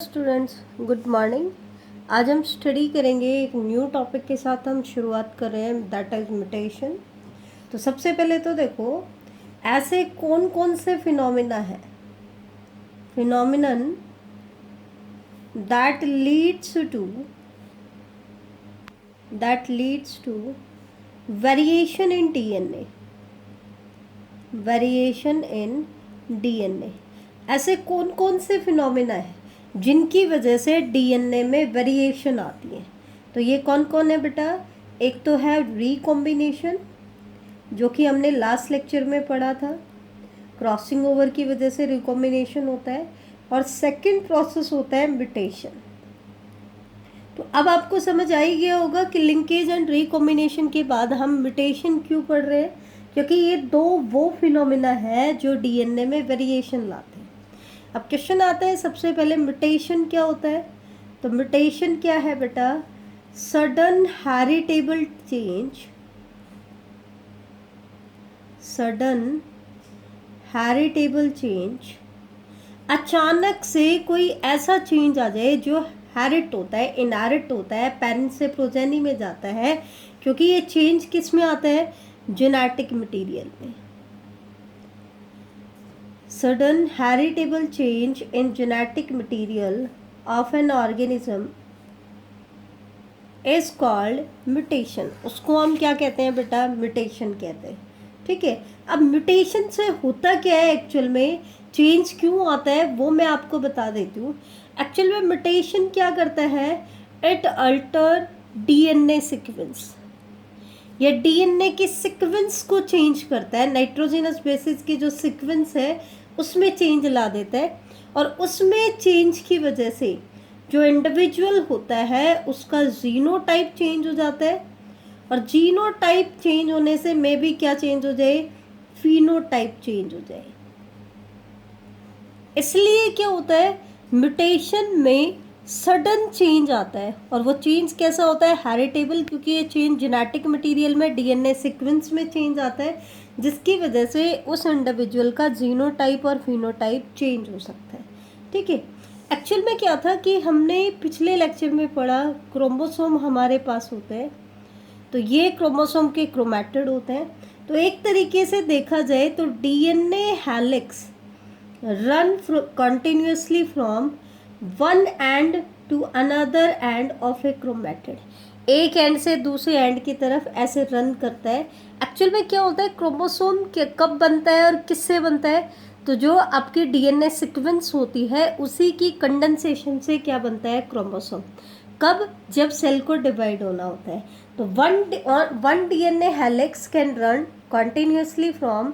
Students, good morning. आज हम study करेंगे एक न्यू टॉपिक के साथ। हम शुरुआत कर रहे हैं, दैट इज म्यूटेशन। तो सबसे पहले तो देखो, ऐसे कौन कौन से फिनोमिना है, phenomenon that leads to variation in DNA, variation in DNA. ऐसे कौन कौन से फिनोमिना है जिनकी वजह से डीएनए में वेरिएशन आती है। तो ये कौन कौन है बेटा? एक तो है रिकॉम्बिनेशन, जो कि हमने लास्ट लेक्चर में पढ़ा था। क्रॉसिंग ओवर की वजह से रिकॉम्बिनेशन होता है। और सेकंड प्रोसेस होता है म्यूटेशन। तो अब आपको समझ आ ही गया होगा कि लिंकेज एंड रिकॉम्बिनेशन के बाद हम म्यूटेशन क्यों पढ़ रहे हैं, क्योंकि ये दो वो फिनोमिना है जो डीएनए में वेरिएशन लाते हैं। अब क्वेश्चन आता है, सबसे पहले म्यूटेशन क्या होता है? तो म्यूटेशन क्या है बेटा? Sudden heritable change, sudden heritable change, अचानक से कोई ऐसा चेंज आ जाए जो हेरिट होता है, इनहेरिट होता है, पेरेंट से प्रोजेनी में जाता है। क्योंकि ये चेंज किस में आता है? जेनेटिक मटेरियल में। Sudden heritable change in genetic material of an organism is called mutation. उसको हम क्या कहते हैं बेटा? म्यूटेशन कहते हैं। ठीक है। अब म्यूटेशन से होता क्या है एक्चुअल में, चेंज क्यों आता है, वो मैं आपको बता देती हूँ। एक्चुअल में म्यूटेशन क्या करता है? It alter DNA sequence. ये डीएनए की सीक्वेंस को चेंज करता है। नाइट्रोजनस बेसिस की जो सीक्वेंस है उसमें चेंज ला देता है। और उसमें चेंज की वजह से जो इंडिविजुअल होता है उसका जीनोटाइप चेंज हो जाता है। और जीनोटाइप चेंज होने से मे भी क्या चेंज हो जाए? फिनोटाइप चेंज हो जाए। इसलिए क्या होता है, म्यूटेशन में सडन चेंज आता है। और वो चेंज कैसा होता है? हेरिटेबल, क्योंकि ये चेंज जेनेटिक मटेरियल में डीएनए सीक्वेंस में चेंज आता है, जिसकी वजह से उस इंडिविजुअल का जीनोटाइप और फिनोटाइप चेंज हो सकता है। ठीक है। एक्चुअल में क्या था कि हमने पिछले लेक्चर में पढ़ा, क्रोमोसोम हमारे पास होते हैं। तो ये क्रोमोसोम के क्रोमैटिड होते हैं। तो एक तरीके से देखा जाए तो DNA helix run continuously from one end to another end of a chromatid। एक एंड से दूसरे एंड की तरफ ऐसे रन करता है। एक्चुअल में क्या होता है, क्रोमोसोम कब बनता है और किससे बनता है? तो जो आपकी डीएनए सीक्वेंस होती है उसी की कंडेंसेशन से क्या बनता है? क्रोमोसोम। कब? जब सेल को डिवाइड होना होता है। तो one DNA helix can run continuously from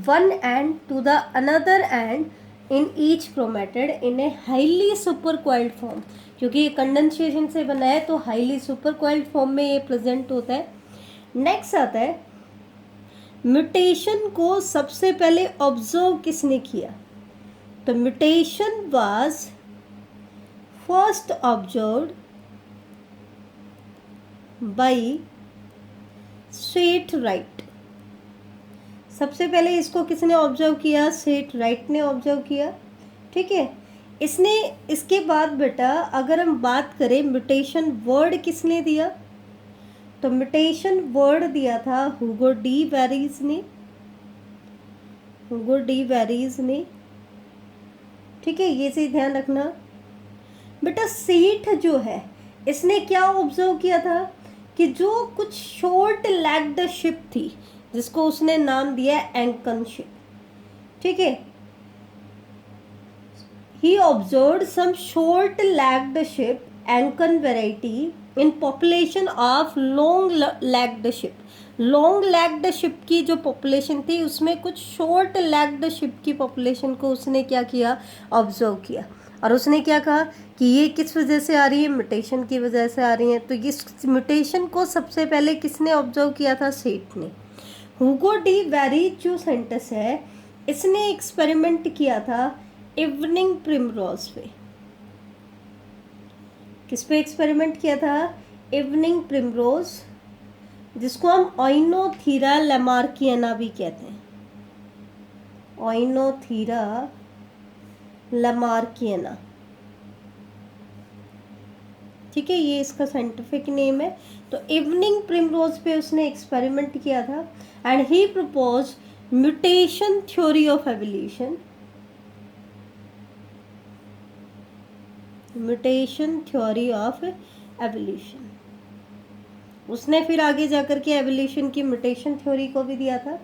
one end to the another end in each chromatid in a highly supercoiled form। क्योंकि ये कंडेंसेशन से बना है तो हाईली सुपरकॉइल्ड फॉर्म में ये प्रेजेंट होता है। नेक्स्ट आता है, म्यूटेशन को सबसे पहले ऑब्जर्व किसने किया? तो mutation was first observed bye set right. सबसे पहले इसको किसने ऑब्जर्व किया? सेट राइट ने ऑब्जर्व किया। ठीक है। इसने, इसके बाद बेटा अगर हम बात करें म्यूटेशन वर्ड किसने दिया, तो म्यूटेशन वर्ड दिया था हुगो डी वेरीज ने, हुगो डी वेरीज ने। ठीक है, ये से ध्यान रखना बेटा। सेट जो है इसने क्या ऑब्जर्व किया था कि जो कुछ शॉर्ट लेग्ड शिप थी जिसको उसने नाम दिया एंकन शिप। ठीक है। He observed some short-legged ship, Ankon variety, in population of long-legged ship। long-legged ship की जो population थी उसमें कुछ short-legged ship की population को उसने क्या किया? ऑब्जर्व किया। और उसने क्या कहा कि ये किस वजह से आ रही है? म्यूटेशन की वजह से आ रही है। तो इस म्यूटेशन को सबसे पहले किसने ऑब्जर्व किया था? सेट ने। हुगो डी वेरीज जो साइंटिस्ट है इसने एक्सपेरिमेंट किया था इवनिंग प्रिमरोज पे। किस पे एक्सपेरिमेंट किया था? इवनिंग प्रिमरोज, जिसको हम ओइनोथीरा लैमार्कियाना भी कहते हैं। ओइनोथीरा लैमार्कियाना। ठीक है, ये इसका साइंटिफिक नेम है। तो इवनिंग प्रिमरोज पे उसने एक्सपेरिमेंट किया था and he propose mutation theory of evolution, mutation theory of evolution. उसने फिर आगे जाकर के एवोल्यूशन की म्यूटेशन थ्योरी को भी दिया था।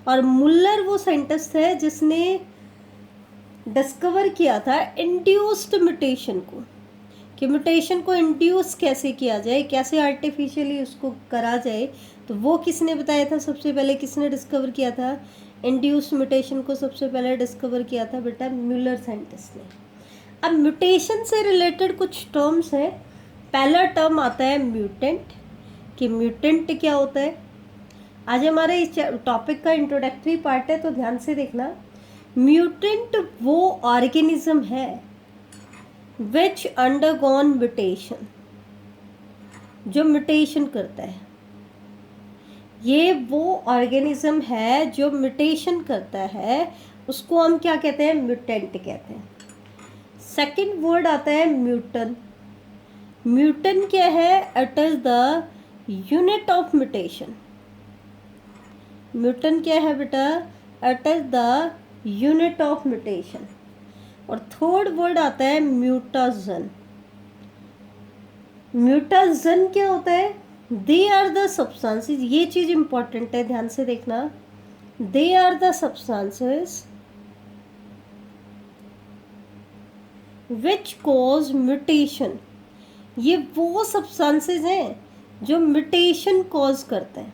और मुल्लर वो साइंटिस्ट है जिसने डिस्कवर किया था इंड्यूस्ड म्यूटेशन को, कि म्यूटेशन को इंड्यूस कैसे किया जाए, कैसे आर्टिफिशियली उसको करा जाए। तो वो किसने बताया था, सबसे पहले किसने डिस्कवर किया था इंड्यूस्ड म्यूटेशन को? सबसे पहले डिस्कवर किया था बेटा म्यूलर साइंटिस्ट ने। अब म्यूटेशन से रिलेटेड कुछ टर्म्स हैं। पहला टर्म आता है म्यूटेंट, कि म्यूटेंट क्या होता है। आज हमारे इस टॉपिक का इंट्रोडक्टरी पार्ट है, तो ध्यान से देखना। म्यूटेंट वो ऑर्गेनिज्म है विच अंडरगॉन म्यूटेशन, जो म्यूटेशन करता है। ये वो ऑर्गेनिज्म है जो म्यूटेशन करता है, उसको हम क्या कहते हैं, म्यूटेंट कहते हैं। सेकंड वर्ड आता है म्यूटन। म्यूटन क्या है, it is the unit of mutation. Muton क्या है बेटा, it is the unit of mutation. और थर्ड वर्ड आता है म्यूटाजन। म्यूटाजन क्या होता है, दे आर द सब्सटेंसेस, ये चीज इंपॉर्टेंट है, ध्यान से देखना। They are the substances which cause mutation. ये वो सब्सटेंसेस हैं जो म्यूटेशन कॉज करते हैं,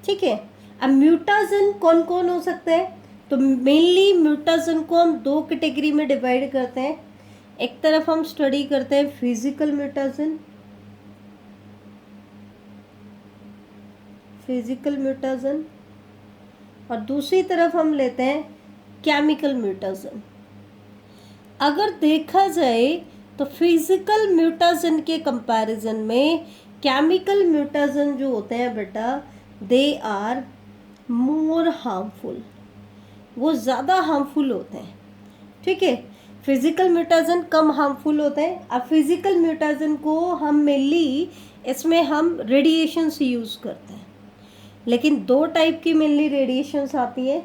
ठीक है। अब म्यूटाजन कौन कौन हो सकता है, तो मेनली म्यूटाजन को हम दो कैटेगरी में डिवाइड करते हैं। एक तरफ हम स्टडी करते हैं फिजिकल म्यूटाजन, फिजिकल म्यूटाजन, और दूसरी तरफ हम लेते हैं केमिकल म्यूटाजन। अगर देखा जाए तो फिजिकल म्यूटाजन के कंपैरिजन में केमिकल म्यूटाजन जो होते हैं बेटा, दे आर मोर हार्मफुल, वो ज़्यादा हार्मफुल होते हैं, ठीक है। फिजिकल म्यूटाजन कम हार्मफुल होते हैं। अब फिजिकल म्यूटाजन को हम मेनली इसमें हम रेडिएशंस यूज़ करते हैं, लेकिन दो टाइप की मेनली रेडिएशंस आती हैं।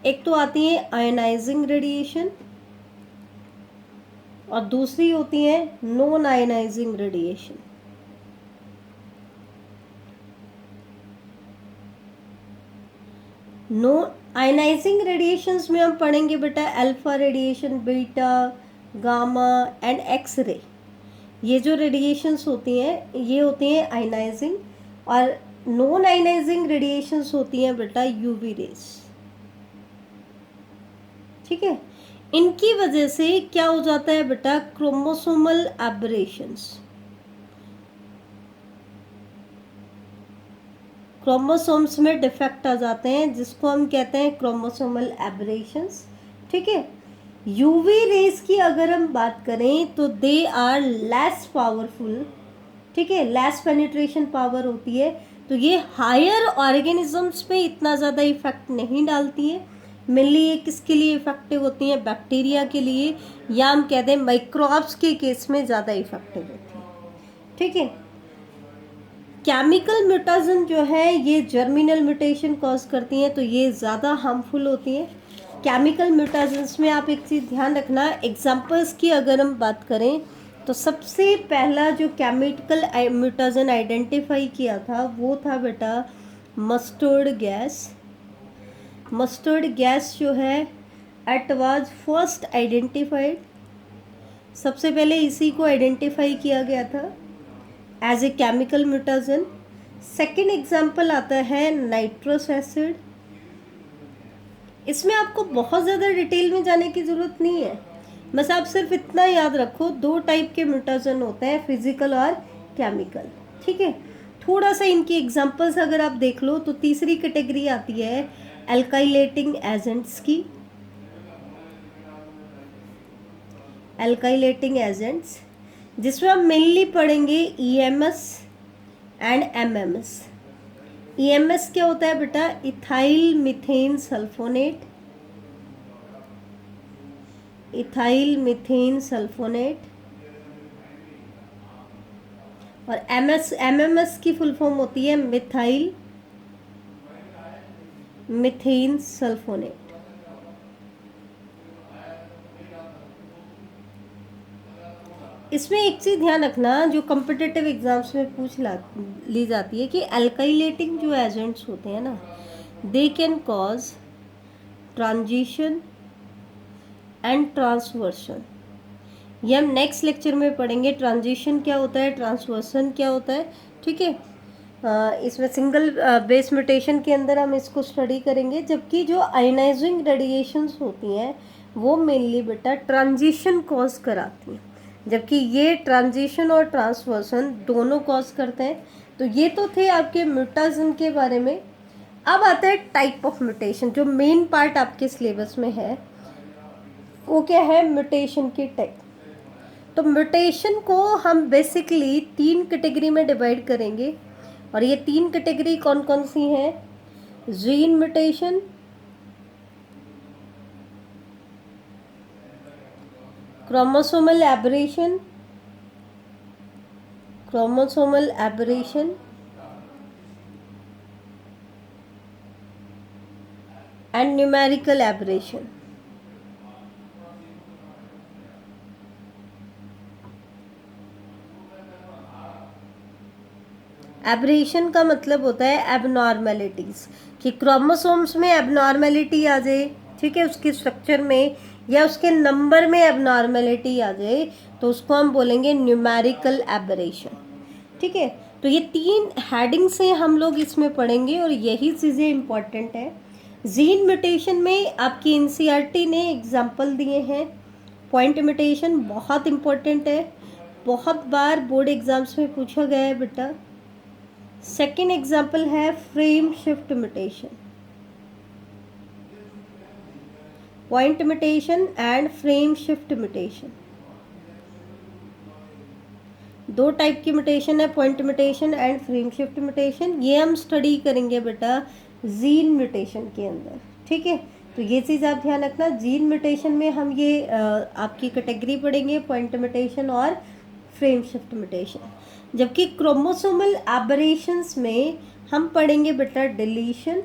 एक तो आती है आयनाइजिंग रेडिएशन और दूसरी होती है non ionising radiation. Non ionising radiations में हम पढ़ेंगे बेटा alpha radiation, beta, gamma and X ray. ये जो रेडिएशंस होती हैं ये होती हैं आयनाइजिंग, और नॉन आयनाइजिंग रेडिएशंस होती हैं बेटा यूवी रेज, ठीक है। इनकी वजह से क्या हो जाता है बेटा, क्रोमोसोमल एबरेशंस, क्रोमोसोम्स में डिफेक्ट आ जाते हैं, जिसको हम कहते हैं क्रोमोसोमल एबरेशंस, ठीक है। यूवी रेज की अगर हम बात करें तो दे आर लेस पावरफुल, ठीक है, लेस पेनिट्रेशन पावर होती है, तो ये हायर ऑर्गेनिजम्स पे इतना ज़्यादा इफेक्ट नहीं डालती है। मेनली ये किसके लिए इफेक्टिव होती हैं, बैक्टीरिया के लिए, या हम कहते हैं माइक्रोब्स के केस में ज़्यादा इफेक्टिव होती है, ठीक है। केमिकल म्यूटाजन जो है ये जर्मिनल म्यूटेशन कॉज करती हैं, तो ये ज़्यादा हार्मफुल होती हैं। केमिकल म्यूटाजन्स में आप एक चीज़ ध्यान रखना, एग्जांपल्स की अगर हम बात करें तो सबसे पहला जो केमिकल म्यूटाजन आइडेंटिफाई किया था वो था बेटा मस्टर्ड गैस। मस्टर्ड गैस जो है एट वाज फर्स्ट आइडेंटिफाइड, सबसे पहले इसी को आइडेंटिफाई किया गया था as a chemical mutagen. Second example आता है नाइट्रस एसिड। इसमें आपको बहुत ज़्यादा डिटेल में जाने की ज़रूरत नहीं है, बस आप सिर्फ इतना याद रखो, दो टाइप के म्यूटाजन होते हैं, फिजिकल और केमिकल, ठीक है। थोड़ा सा इनकी एग्जांपल्स अगर आप देख लो तो तीसरी कैटेगरी आती है एल्काइलेटिंग एजेंट्स की। एल्काइलेटिंग एजेंट्स जिसमें हम मेनली पढ़ेंगे ईएमएस एंड एमएमएस। ईएमएस क्या होता है बेटा, ethyl methane sulphonate, ethyl methane sulphonate, और MMS की फुल फॉर्म होती है मिथाइल मीथेन सल्फोनेट। इसमें एक चीज़ ध्यान रखना, जो कम्पिटिटिव एग्जाम्स में ली जाती है कि अल्काइलेटिंग जो एजेंट्स होते हैं ना, they can cause transition and transversion. ये हम नेक्स्ट लेक्चर में पढ़ेंगे, ट्रांजिशन क्या होता है, ट्रांसवर्सन क्या होता है, ठीक है। इसमें सिंगल बेस म्यूटेशन के अंदर हम इसको स्टडी करेंगे, जबकि जो आयनाइजिंग रेडिएशंस होती हैं वो मेनली बेटा ट्रांजिशन कॉज कराती हैं, जबकि ये ट्रांजिशन और ट्रांसवर्सन दोनों कॉज करते हैं। तो ये तो थे आपके म्यूटाजन के बारे में। अब आता है टाइप ऑफ म्यूटेशन, जो मेन पार्ट आपके सिलेबस में है वो क्या है, म्यूटेशन की टाइप। तो म्यूटेशन को हम बेसिकली 3 कैटेगरी में डिवाइड करेंगे, और ये 3 कैटेगरी कौन कौन सी हैं, gene mutation, chromosomal aberration and numerical aberration. Aberration का मतलब होता है एबनॉर्मेलिटीज़, कि क्रोमोसोम्स में एबनॉर्मेलिटी आ जाए, ठीक है, उसके स्ट्रक्चर में या उसके नंबर में एबनॉर्मेलिटी आ जाए, तो उसको हम बोलेंगे न्यूमेरिकल एबरेशन, ठीक है। तो ये 3 हेडिंग से हम लोग इसमें पढ़ेंगे और यही चीज़ें इंपॉर्टेंट है। जीन म्यूटेशन में आपकी एनसीईआरटी ने एग्जाम्पल दिए हैं। पॉइंट म्यूटेशन बहुत इंपॉर्टेंट है, बहुत बार बोर्ड एग्जाम्स में पूछा गया है बेटा। सेकेंड एग्जाम्पल है frame shift mutation, point mutation and frame shift mutation. 2 type की म्यूटेशन है, point mutation and frame shift mutation. ये हम स्टडी करेंगे बेटा जीन म्यूटेशन के अंदर, ठीक है। तो ये चीज़ आप ध्यान रखना, जीन म्यूटेशन में हम ये आपकी कैटेगरी पढ़ेंगे, पॉइंट म्यूटेशन और फ्रेम शिफ्ट म्यूटेशन। जबकि क्रोमोसोमल एबरेशंस में हम पढ़ेंगे बेटा डिलीशन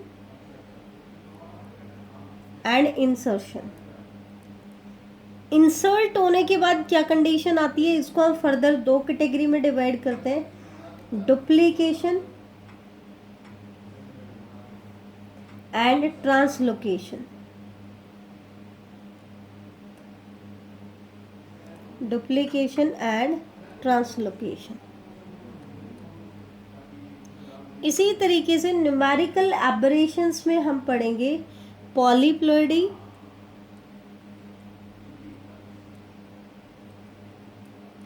एंड इंसर्शन। इंसर्ट होने के बाद क्या कंडीशन आती है, इसको हम फर्दर 2 कैटेगरी में डिवाइड करते हैं, duplication and translocation. Duplication and translocation. इसी तरीके से न्यूमेरिकल एबरेशंस में हम पढ़ेंगे पॉलीप्लॉइडी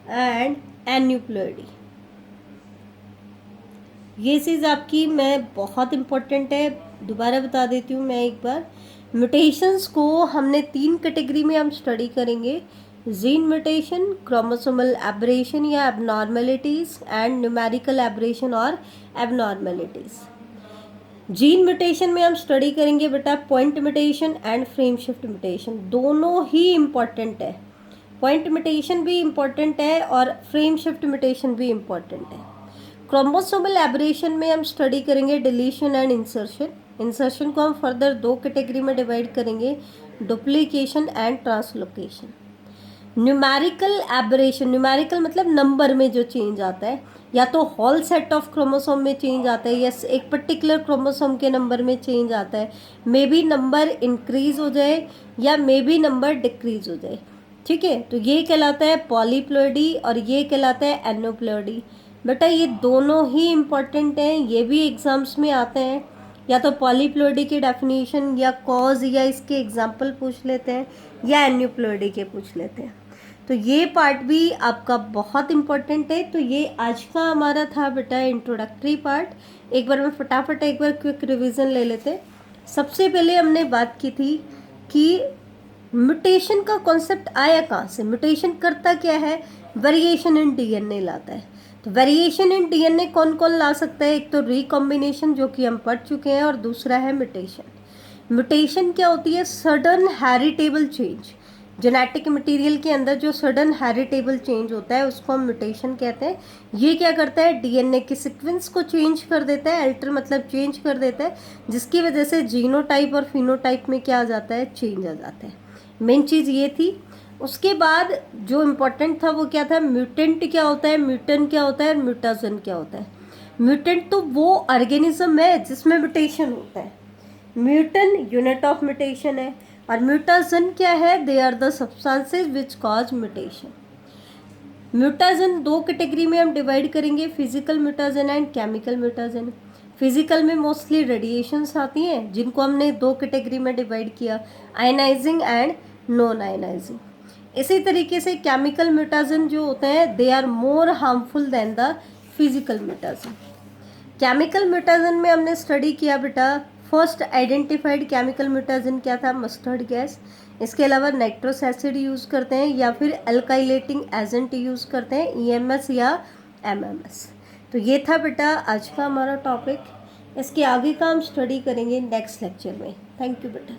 एंड एन्यूप्लॉइडी। ये चीज़ आपकी मैं बहुत इम्पोर्टेंट है, दोबारा बता देती हूँ मैं एक बार। म्यूटेशंस को हमने 3 कैटेगरी में हम स्टडी करेंगे, जीन म्यूटेशन, क्रोमोसोमल एबरेशन या एबनॉर्मेलिटीज़ एंड न्यूमेरिकल एबरेशन और एबनॉर्मेलिटीज़। जीन म्यूटेशन में हम स्टडी करेंगे बेटा point mutation and frame shift mutation, दोनों ही इम्पॉर्टेंट है। पॉइंट म्यूटेशन भी इम्पॉर्टेंट है और फ्रेम शिफ्ट म्यूटेशन भी इम्पॉर्टेंट है। क्रोमोसोमल एबरेशन में हम स्टडी करेंगे डिलीशन एंड इंसर्शन। इंसर्शन को हम फर्दर 2 कैटेगरी में डिवाइड करेंगे, duplication and translocation. Numerical aberration, numerical मतलब नंबर में जो चेंज आता है, या तो होल सेट ऑफ क्रोमोसोम में चेंज आता है या एक पर्टिकुलर क्रोमोसोम के नंबर में चेंज आता है। मे बी नंबर इंक्रीज हो जाए या मे बी नंबर डिक्रीज हो जाए, ठीक है। तो ये कहलाता है पॉलीप्लॉइडी और ये कहलाता है एन्यूप्लॉइडी। बेटा ये दोनों ही इम्पॉर्टेंट हैं, ये भी एग्जाम्स में आते हैं, या तो पॉलीप्लॉइडी की डेफिनेशन या कॉज या इसके एग्जाम्पल पूछ लेते हैं या एन्यूप्लॉइडी के पूछ लेते हैं। तो ये पार्ट भी आपका बहुत इम्पोर्टेंट है। तो ये आज का हमारा था बेटा इंट्रोडक्टरी पार्ट। एक बार मैं फटाफट एक बार क्विक रिवीजन ले लेते हैं। सबसे पहले हमने बात की थी कि म्यूटेशन का कॉन्सेप्ट आया कहाँ से, म्यूटेशन करता क्या है, वेरिएशन इन डीएनए लाता है। तो वेरिएशन इन डीएनए कौन कौन ला सकता है, एक तो रिकॉम्बिनेशन जो कि हम पढ़ चुके हैं, और दूसरा है म्यूटेशन। म्यूटेशन क्या होती है, sudden heritable change, genetic material के अंदर जो सडन हेरिटेबल चेंज होता है उसको हम म्यूटेशन कहते हैं। ये क्या करता है, डीएनए के सीक्वेंस को चेंज कर देता है, अल्टर मतलब चेंज कर देता है, जिसकी वजह से जीनोटाइप और फिनोटाइप में क्या आ जाता है, चेंज आ जाता है। मेन चीज़ ये थी। उसके बाद जो इम्पोर्टेंट था वो क्या था, म्यूटेंट क्या होता है, म्यूटेंट क्या होता है, म्यूटाजन क्या होता है। म्यूटेंट तो वो ऑर्गेनिज्म है जिसमें म्यूटेशन होता है, म्यूटेंट यूनिट ऑफ म्यूटेशन है, और म्यूटाजन क्या है, they are the substances which cause mutation. Mutagen दो कैटेगरी में हम डिवाइड करेंगे, physical mutagen and chemical mutagen. Physical में मोस्टली रेडिएशंस आती हैं जिनको हमने दो कैटेगरी में डिवाइड किया, आयनाइजिंग एंड नॉन आयनाइजिंग। इसी तरीके से केमिकल म्यूटाजन जो होते हैं they are more harmful than the physical mutagen. Chemical mutagen में हमने स्टडी किया बेटा, फर्स्ट आइडेंटिफाइड केमिकल म्यूटाजन क्या था, मस्टर्ड गैस। इसके अलावा नाइट्रस एसिड यूज़ करते हैं या फिर अल्काइलेटिंग एजेंट यूज़ करते हैं, ईएमएस या एमएमएस। तो ये था बेटा आज का हमारा टॉपिक। इसके आगे का हम स्टडी करेंगे नेक्स्ट लेक्चर में। थैंक यू बेटा।